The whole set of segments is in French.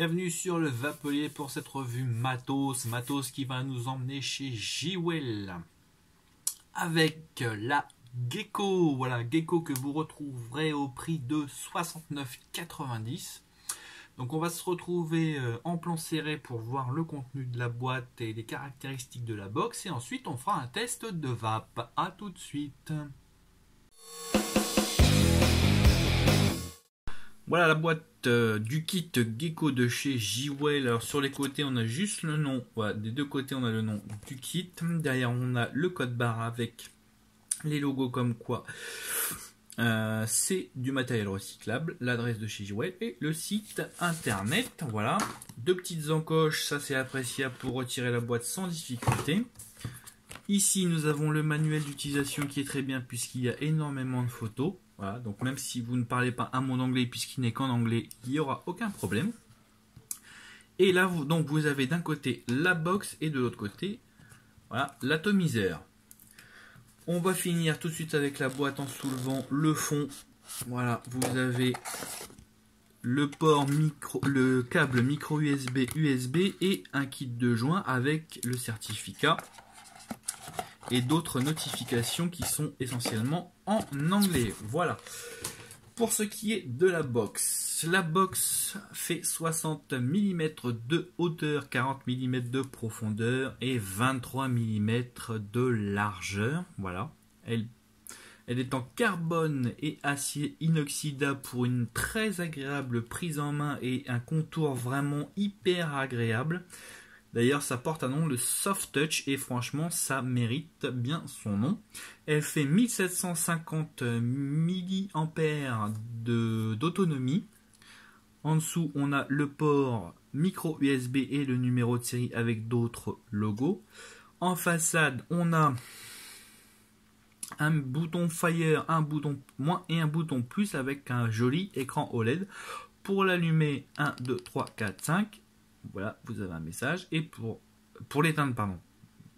Bienvenue sur le Vapelier pour cette revue Matos qui va nous emmener chez Jewel avec la Gecko. Voilà, Gecko que vous retrouverez au prix de 69,90 €. Donc on va se retrouver en plan serré pour voir le contenu de la boîte et les caractéristiques de la box, et ensuite on fera un test de vape. A tout de suite. Voilà la boîte du kit Gecko de chez Jewel. Alors sur les côtés on a juste le nom, voilà, des deux côtés on a le nom du kit. Derrière on a le code barre avec les logos comme quoi c'est du matériel recyclable, l'adresse de chez Jewel et le site internet. Voilà, deux petites encoches, ça c'est appréciable pour retirer la boîte sans difficulté. Ici nous avons le manuel d'utilisation qui est très bien puisqu'il y a énormément de photos. Voilà, donc même si vous ne parlez pas un mot d'anglais puisqu'il n'est qu'en anglais, il n'y aura aucun problème. Et là, vous avez d'un côté la box et de l'autre côté, voilà, l'atomiseur. On va finir tout de suite avec la boîte en soulevant le fond. Voilà, vous avez le port micro, le câble micro USB et un kit de joint avec le certificat et d'autres notifications qui sont essentiellement en anglais. Voilà. Pour ce qui est de la box fait 60 mm de hauteur, 40 mm de profondeur et 23 mm de largeur. Voilà. Elle est en carbone et acier inoxydable pour une très agréable prise en main et un contour vraiment hyper agréable. D'ailleurs, ça porte un nom, le Soft Touch, et franchement, ça mérite bien son nom. Elle fait 1750 mAh d'autonomie. En dessous, on a le port micro USB et le numéro de série avec d'autres logos. En façade, on a un bouton Fire, un bouton moins et un bouton plus avec un joli écran OLED. Pour l'allumer, 1, 2, 3, 4, 5. Voilà, vous avez un message. Et pour l'éteindre, pardon,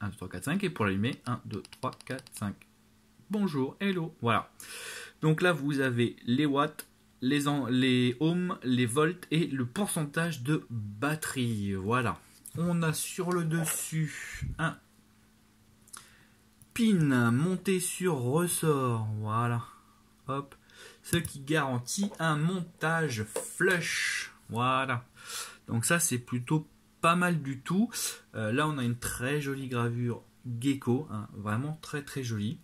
1, 2, 3, 4, 5. Et pour l'allumer, 1, 2, 3, 4, 5. Bonjour, hello. Voilà. Donc là, vous avez les watts, les ohms, les volts et le pourcentage de batterie. Voilà. On a sur le dessus un pin monté sur ressort. Voilà. Hop. Ce qui garantit un montage flush. Voilà. Donc ça c'est plutôt pas mal du tout. Là on a une très jolie gravure Gecko, hein, vraiment très très jolie.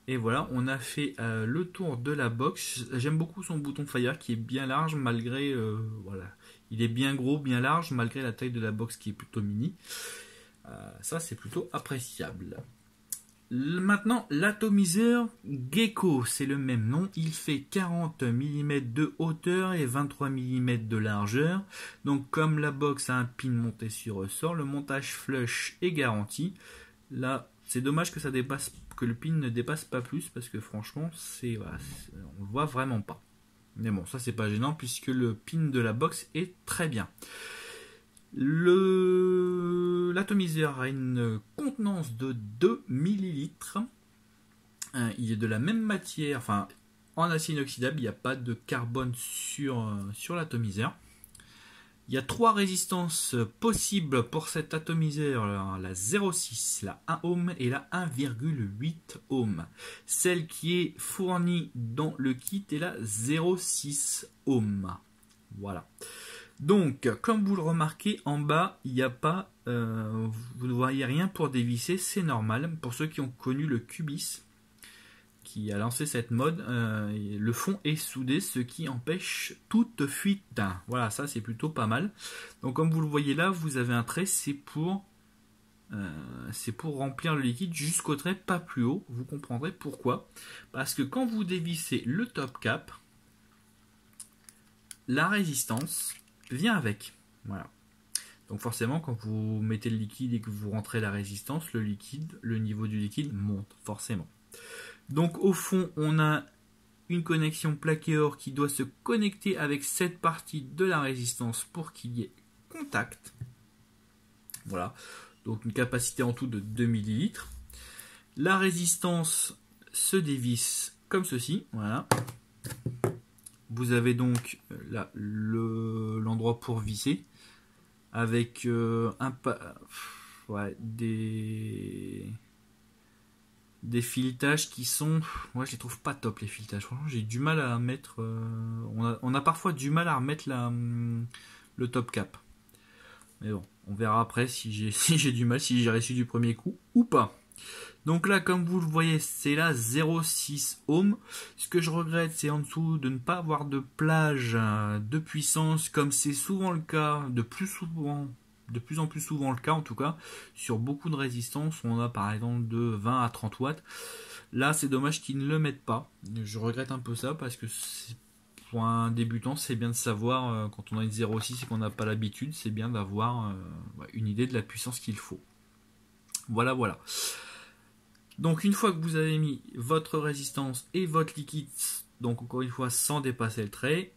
Et voilà, on a fait le tour de la box. J'aime beaucoup son bouton Fire qui est bien large malgré voilà, il est bien gros, bien large malgré la taille de la box qui est plutôt mini. Ça c'est plutôt appréciable. Maintenant, l'atomiseur Gecko, c'est le même nom, il fait 40 mm de hauteur et 23 mm de largeur. Donc comme la box a un pin monté sur ressort, le montage flush est garanti. Là, c'est dommage que le pin ne dépasse pas plus parce que franchement, voilà, on le voit vraiment pas. Mais bon, ça c'est pas gênant puisque le pin de la box est très bien. L'atomiseur a une contenance de 2 ml. Il est de la même matière, enfin en acier inoxydable, il n'y a pas de carbone sur l'atomiseur. Il y a 3 résistances possibles pour cet atomiseur, la 0,6, la 1 ohm et la 1,8 ohm. Celle qui est fournie dans le kit est la 0,6 ohm. Voilà. Donc, comme vous le remarquez, en bas, il n'y a pas, vous ne voyez rien pour dévisser, c'est normal. Pour ceux qui ont connu le Cubis, qui a lancé cette mode, le fond est soudé, ce qui empêche toute fuite. Voilà, ça c'est plutôt pas mal. Donc, comme vous le voyez là, vous avez un trait, c'est pour remplir le liquide jusqu'au trait, pas plus haut. Vous comprendrez pourquoi. Parce que quand vous dévissez le top cap, la résistance vient avec. Voilà. Donc forcément, quand vous mettez le liquide et que vous rentrez la résistance, le niveau du liquide monte forcément. Donc au fond, on a une connexion plaqué or qui doit se connecter avec cette partie de la résistance pour qu'il y ait contact. Voilà. Donc une capacité en tout de 2 ml. La résistance se dévisse comme ceci. Voilà. vous avez donc là l'endroit pour visser avec ouais, des filetages qui sont, moi je les trouve pas top les filetages. Franchement, j'ai du mal à mettre. On a parfois du mal à remettre le top cap. Mais bon, on verra après si j'ai si j'ai du mal, si j'ai réussi du premier coup ou pas. Donc là, comme vous le voyez, c'est la 0,6 ohm. Ce que je regrette, c'est en dessous de ne pas avoir de plage de puissance, comme c'est souvent le cas, de plus en plus souvent le cas en tout cas, sur beaucoup de résistances. On a par exemple de 20 à 30 watts. Là, c'est dommage qu'ils ne le mettent pas. Je regrette un peu ça parce que pour un débutant, c'est bien de savoir, quand on a une 0,6 et qu'on n'a pas l'habitude, c'est bien d'avoir une idée de la puissance qu'il faut. Voilà, voilà. Donc une fois que vous avez mis votre résistance et votre liquide, donc encore une fois sans dépasser le trait,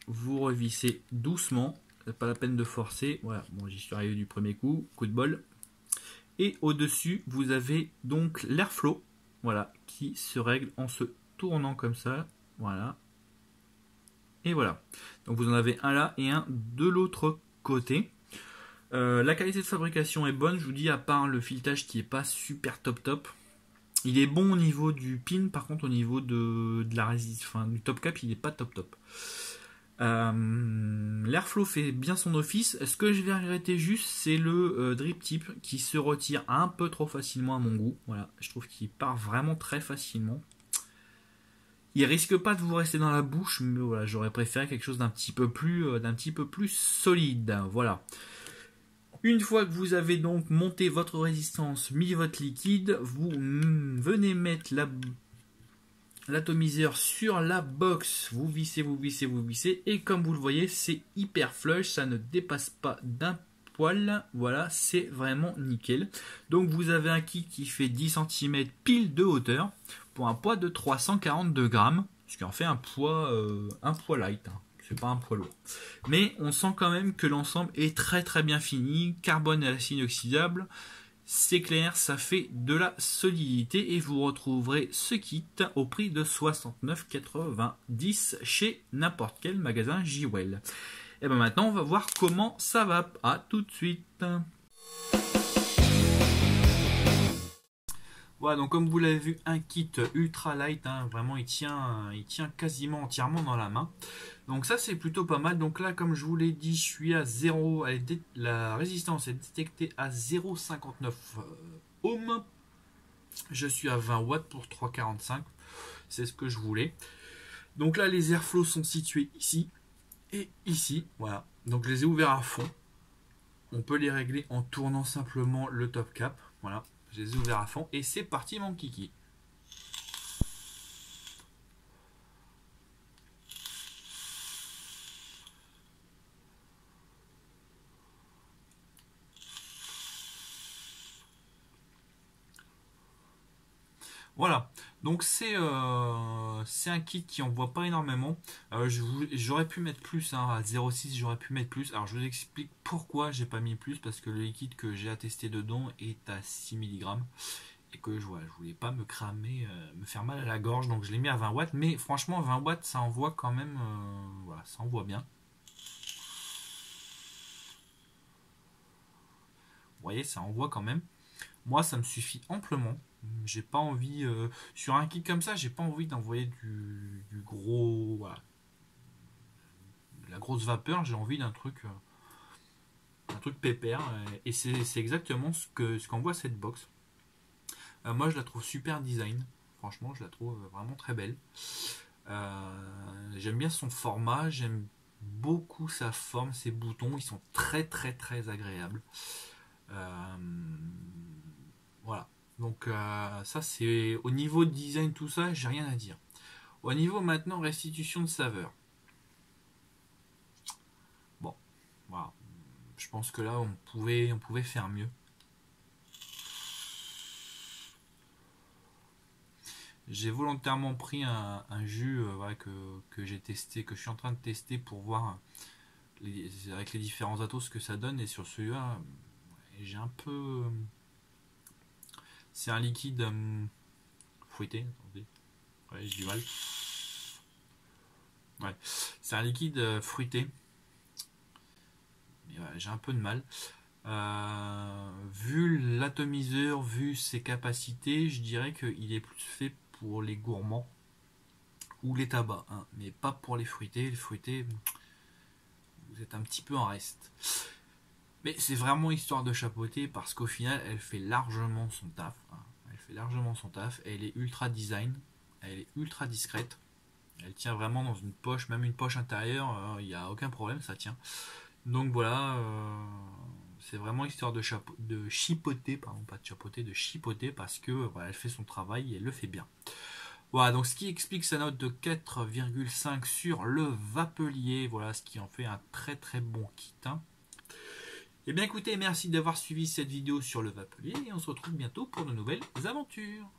vous revissez doucement, pas la peine de forcer. Voilà, bon, j'y suis arrivé du premier coup, coup de bol. Et au-dessus, vous avez donc l'airflow, voilà, qui se règle en se tournant comme ça, voilà. Et voilà. Donc vous en avez un là et un de l'autre côté. La qualité de fabrication est bonne, je vous dis, à part le filetage qui est pas super top. Il est bon au niveau du pin, par contre au niveau de la résistance, enfin, du top cap, il n'est pas top. L'airflow fait bien son office. Ce que je vais regretter juste, c'est le drip tip qui se retire un peu trop facilement à mon goût. Voilà, je trouve qu'il part vraiment très facilement. Il risque pas de vous rester dans la bouche, mais voilà, j'aurais préféré quelque chose d'un petit peu plus solide. Voilà. Une fois que vous avez donc monté votre résistance, mis votre liquide, vous venez mettre l'atomiseur sur la box. Vous vissez, et comme vous le voyez, c'est hyper flush, ça ne dépasse pas d'un poil. Voilà, c'est vraiment nickel. Donc vous avez un kit qui fait 10 cm pile de hauteur pour un poids de 342 grammes, ce qui en fait un poids light. Hein. C'est pas un poids lourd. Mais on sent quand même que l'ensemble est très bien fini. Carbone et acier inoxydable. C'est clair, ça fait de la solidité et vous retrouverez ce kit au prix de 69,90 chez n'importe quel magasin Jwel. Et bien maintenant, on va voir comment ça va. À tout de suite. Voilà, donc comme vous l'avez vu, un kit ultra light, hein, vraiment il tient quasiment entièrement dans la main. Donc ça c'est plutôt pas mal. Donc là, comme je vous l'ai dit, je suis à 0, la résistance est détectée à 0,59 ohms. Je suis à 20 watts pour 3,45. C'est ce que je voulais. Donc là, les airflows sont situés ici et ici. Voilà. Donc je les ai ouverts à fond. On peut les régler en tournant simplement le top cap. Voilà. Je les ai ouverts à fond et c'est parti mon kiki. Voilà, donc c'est un kit qui envoie pas énormément. J'aurais pu mettre plus, hein, à 0,6 j'aurais pu mettre plus. Alors je vous explique pourquoi j'ai pas mis plus, parce que le liquide que j'ai attesté dedans est à 6 mg et que je voulais pas me cramer, me faire mal à la gorge, donc je l'ai mis à 20 watts. Mais franchement 20 watts ça envoie quand même, voilà, ça envoie bien. Vous voyez, ça envoie quand même. Moi ça me suffit amplement. J'ai pas envie, sur un kit comme ça, j'ai pas envie d'envoyer du gros, voilà, de la grosse vapeur. J'ai envie d'un truc pépère. Et c'est exactement ce qu'envoie cette box. Moi, je la trouve super design. Franchement, je la trouve vraiment très belle. J'aime bien son format. J'aime beaucoup sa forme, ses boutons. Ils sont très agréables. Voilà. Donc ça c'est au niveau de design, tout ça, j'ai rien à dire. Au niveau maintenant restitution de saveur. Bon, voilà. Je pense que là on pouvait faire mieux. J'ai volontairement pris un jus voilà, que j'ai testé, que je suis en train de tester pour voir avec les différents atos ce que ça donne. Et sur celui-là, j'ai un peu... C'est un liquide fouetté. Attendez. Ouais, j'ai du mal. Ouais. C'est un liquide fruité. Ouais, j'ai un peu de mal. Vu l'atomiseur, vu ses capacités, je dirais qu'il est plus fait pour les gourmands ou les tabacs, hein, mais pas pour les fruités. Les fruités, vous êtes un petit peu en reste. Mais c'est vraiment histoire de chapeauter parce qu'au final, elle fait largement son taf. Hein. Elle fait largement son taf. Elle est ultra design. Elle est ultra discrète. Elle tient vraiment dans une poche, même une poche intérieure. Il n'y a aucun problème, ça tient. Donc voilà, c'est vraiment histoire de chipoter, pardon, pas de chapeauter, de chipoter parce que voilà, elle fait son travail et elle le fait bien. Voilà, donc ce qui explique sa note de 4,5 sur le Vapelier. Voilà, ce qui en fait un très très bon kit. Hein. Eh bien écoutez, merci d'avoir suivi cette vidéo sur le Vapelier et on se retrouve bientôt pour de nouvelles aventures.